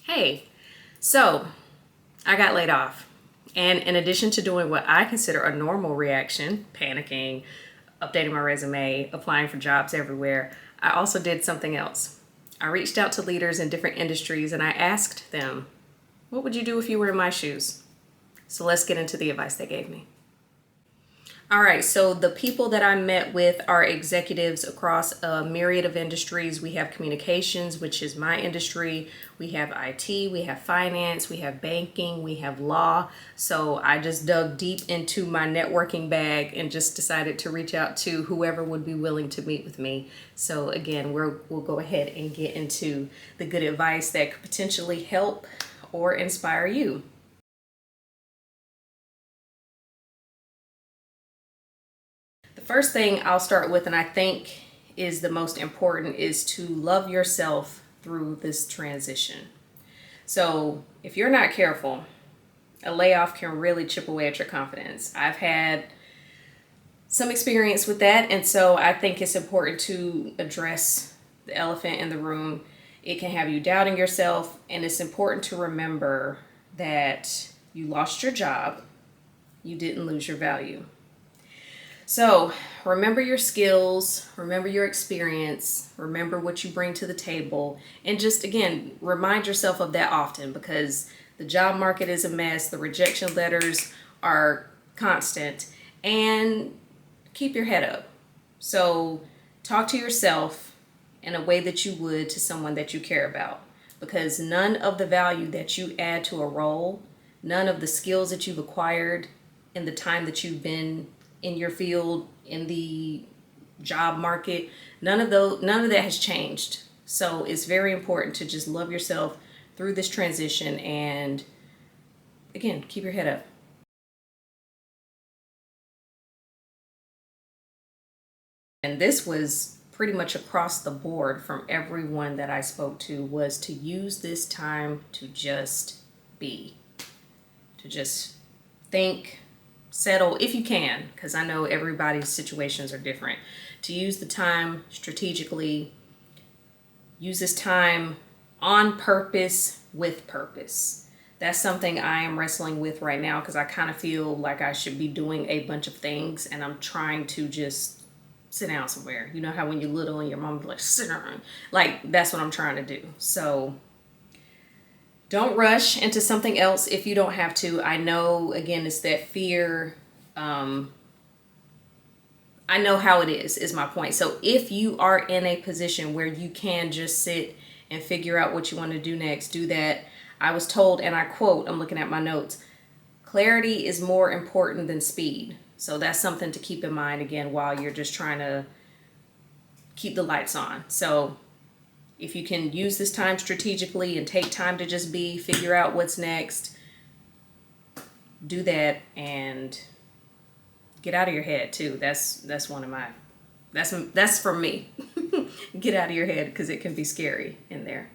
Hey, so I got laid off. And in addition to doing what I consider a normal reaction, panicking, updating my resume, applying for jobs everywhere, I also did something else. I reached out to leaders in different industries and I asked them, what would you do if you were in my shoes? So let's get into the advice they gave me. All right, so the people that I met with are executives across a myriad of industries. We have communications, which is my industry. We have IT, we have finance, we have banking, we have law. So I just dug deep into my networking bag and just decided to reach out to whoever would be willing to meet with me. So again, we'll go ahead and get into the good advice that could potentially help or inspire you. The first thing I'll start with, and I think is the most important, is to love yourself through this transition. So if you're not careful, a layoff can really chip away at your confidence. I've had some experience with that, and so I think it's important to address the elephant in the room. It can have you doubting yourself, and it's important to remember that you lost your job, you didn't lose your value. So remember your skills, remember your experience, remember what you bring to the table, and just again, remind yourself of that often because the job market is a mess, the rejection letters are constant, and keep your head up. So talk to yourself in a way that you would to someone that you care about because none of the value that you add to a role, none of the skills that you've acquired in the time that you've been in your field, in the job market, none of that has changed. So it's very important to just love yourself through this transition and again, keep your head up. And this was pretty much across the board from everyone that I spoke to was to use this time to just be, to just think, settle if you can, because I know everybody's situations are different. To use the time strategically, use this time on purpose with purpose. That's something I am wrestling with right now because I kind of feel like I should be doing a bunch of things and I'm trying to just sit down somewhere. You know how when you're little and your mom's like, sit down. Like, that's what I'm trying to do. So don't rush into something else if you don't have to. I know, again, it's that fear. I know how it is my point. So if you are in a position where you can just sit and figure out what you want to do next, do that. I was told, and I quote, I'm looking at my notes, clarity is more important than speed. So that's something to keep in mind, again, while you're just trying to keep the lights on. So if you can use this time strategically and take time to just be, figure out what's next, do that and get out of your head too. That's one of my, that's for me. Get out of your head because it can be scary in there.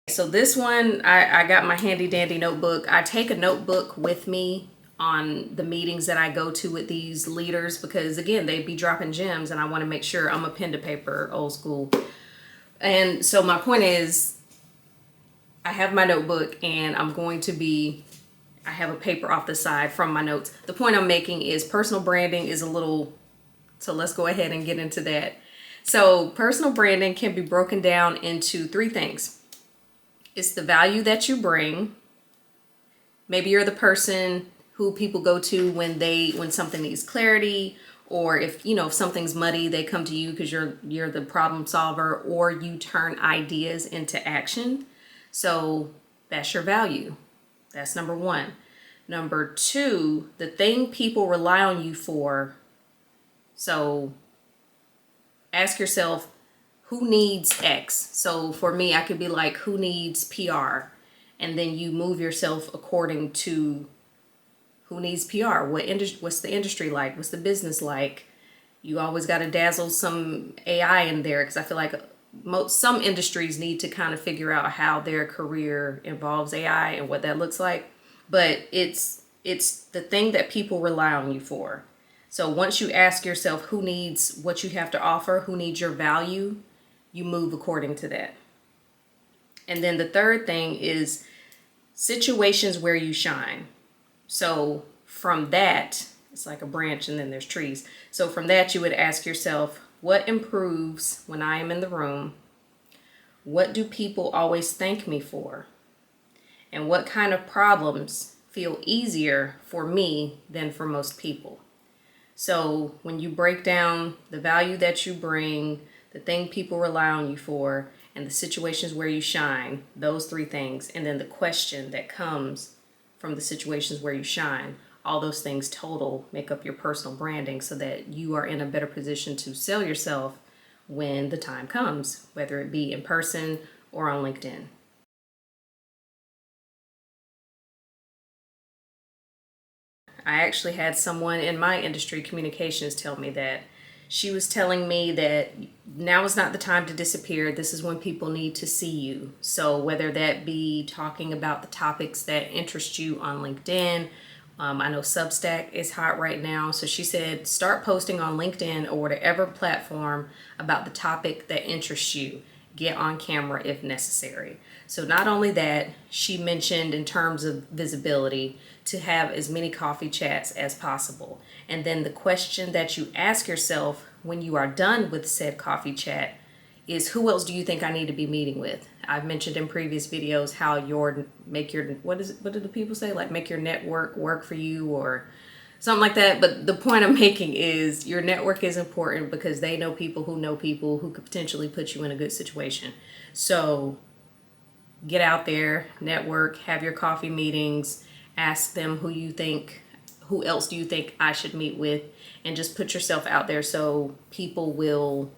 So this one, I got my handy dandy notebook. I take a notebook with me on the meetings that I go to with these leaders because again, they be dropping gems and I want to make sure I'm a pen to paper, old school. And so my point is I have my notebook and I have a paper off the side from my notes. The point I'm making is personal branding is a little, so let's go ahead and get into that. So personal branding can be broken down into three things. It's the value that you bring. Maybe you're the person who people go to when something needs clarity, or if if something's muddy, they come to you because you're the problem solver, or you turn ideas into action. So that's your value. That's number one. Number two, the thing people rely on you for. So ask yourself, who needs X? So for me, I could be like, who needs PR? And then you move yourself according to who needs PR. What's the industry like? What's the business like? You always got to dazzle some AI in there because I feel like some industries need to kind of figure out how their career involves AI and what that looks like. But it's the thing that people rely on you for. So once you ask yourself who needs what you have to offer, who needs your value, you move according to that. And then the third thing is situations where you shine. So from that, it's like a branch and then there's trees. So from that, you would ask yourself, what improves when I am in the room? What do people always thank me for? And what kind of problems feel easier for me than for most people? So when you break down the value that you bring, the thing people rely on you for, and the situations where you shine, those three things, and then the question that comes from the situations where you shine, all those things total make up your personal branding so that you are in a better position to sell yourself when the time comes, whether it be in person or on LinkedIn. I actually had someone in my industry, communications, tell me that. She was telling me that now is not the time to disappear. This is when people need to see you. So whether that be talking about the topics that interest you on LinkedIn, I know Substack is hot right now. So she said, start posting on LinkedIn or whatever platform about the topic that interests you. Get on camera if necessary. So not only that, she mentioned in terms of visibility to have as many coffee chats as possible. And then the question that you ask yourself when you are done with said coffee chat is, who else do you think I need to be meeting with? I've mentioned in previous videos how what do the people say? Like, make your network work for you or something like that. But the point I'm making is your network is important because they know people who could potentially put you in a good situation. So get out there, network, have your coffee meetings, ask them who else do you think I should meet with, and just put yourself out there so people will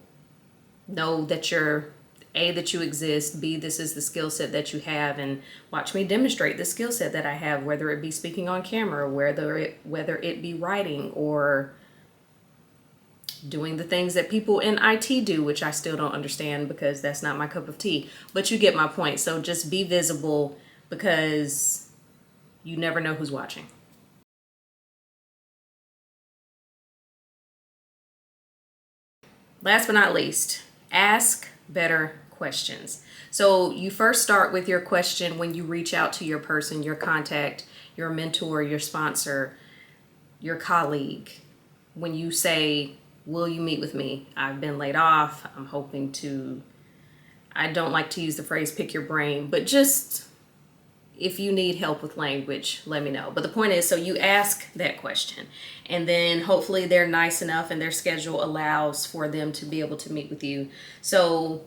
know that that you exist, B, this is the skill set that you have, and watch me demonstrate the skill set that I have, whether it be speaking on camera, whether it be writing or doing the things that people in IT do, which I still don't understand because that's not my cup of tea. But you get my point. So just be visible because you never know who's watching. Last but not least, ask better questions. So you first start with your question when you reach out to your person, your contact, your mentor, your sponsor, your colleague. When you say, will you meet with me? I've been laid off. I'm hoping to, I don't like to use the phrase pick your brain, but just if you need help with language, let me know. But the point is, so you ask that question and then hopefully they're nice enough and their schedule allows for them to be able to meet with you. So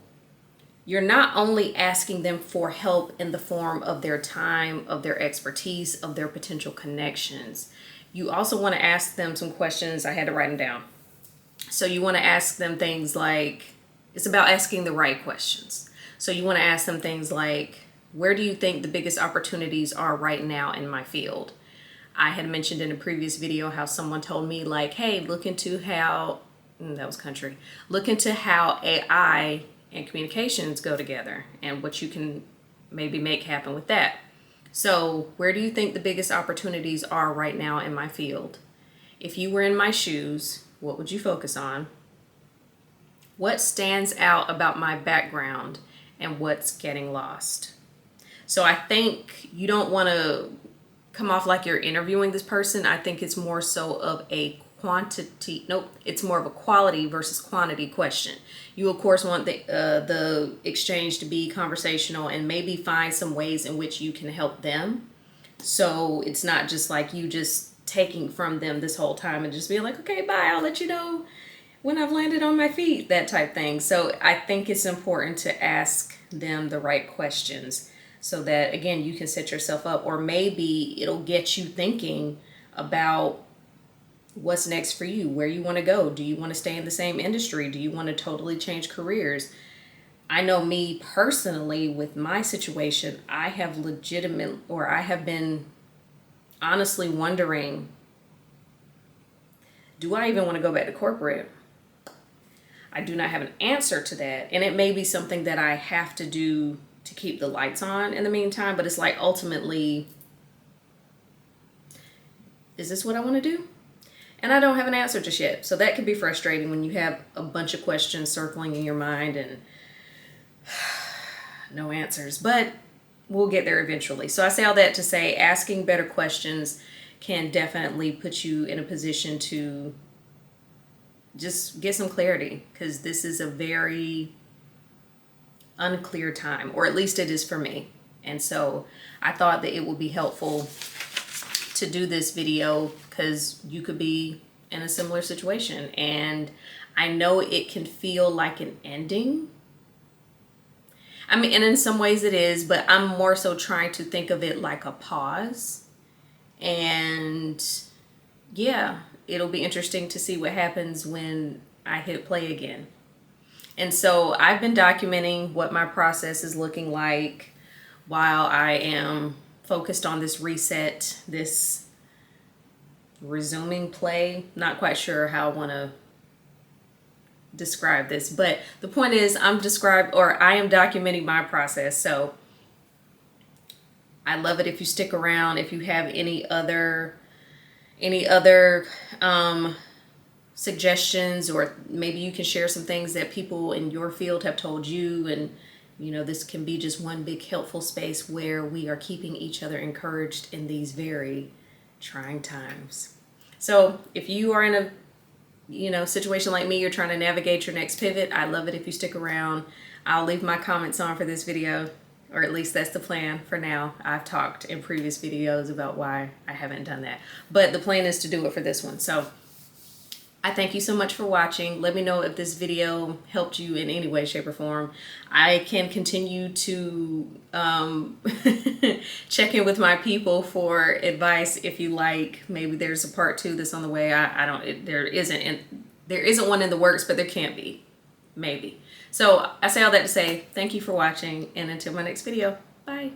you're not only asking them for help in the form of their time, of their expertise, of their potential connections. You also want to ask them some questions. I had to write them down. So you want to ask them things like, it's about asking the right questions. So you want to ask them things like, where do you think the biggest opportunities are right now in my field? I had mentioned in a previous video how someone told me like, hey, look into how, that was country, look into how AI and communications go together and what you can maybe make happen with that. So where do you think the biggest opportunities are right now in my field? If you were in my shoes, what would you focus on? What stands out about my background and what's getting lost? So I think you don't want to come off like you're interviewing this person. I think it's more so of a it's more of a quality versus quantity question. You of course want the exchange to be conversational and maybe find some ways in which you can help them. So it's not just like you just taking from them this whole time and just being like, okay, bye, I'll let you know when I've landed on my feet, that type thing. So I think it's important to ask them the right questions so that, again, you can set yourself up, or maybe it'll get you thinking about what's next for you, where you want to go. Do you want to stay in the same industry? Do you want to totally change careers? I know me personally with my situation, I have been honestly wondering, do I even want to go back to corporate? I do not have an answer to that. And it may be something that I have to do to keep the lights on in the meantime, but it's like ultimately, is this what I want to do? and I don't have an answer just yet. So that can be frustrating when you have a bunch of questions circling in your mind and no answers, but we'll get there eventually. So I say all that to say asking better questions can definitely put you in a position to just get some clarity, because this is a very unclear time, or at least it is for me. And so I thought that it would be helpful to do this video because you could be in a similar situation. And I know it can feel like an ending. I mean, and in some ways it is, but I'm more so trying to think of it like a pause. And yeah, it'll be interesting to see what happens when I hit play again. And so I've been documenting what my process is looking like while I am focused on this reset, this resuming play. Not quite sure how I want to describe this, but the point is I am documenting my process. So I love it if you stick around. If you have any other suggestions, or maybe you can share some things that people in your field have told you, and this can be just one big helpful space where we are keeping each other encouraged in these very trying times. So if you are in a situation like me, you're trying to navigate your next pivot, I love it if you stick around. I'll leave my comments on for this video, or at least that's the plan for now. I've talked in previous videos about why I haven't done that, but the plan is to do it for this one. So I thank you so much for watching. Let me know if this video helped you in any way, shape, or form. I can continue to check in with my people for advice if you like. Maybe there's a part 2 that's on the way. There isn't one in the works, but there can't be. Maybe. So I say all that to say thank you for watching, and until my next video, bye.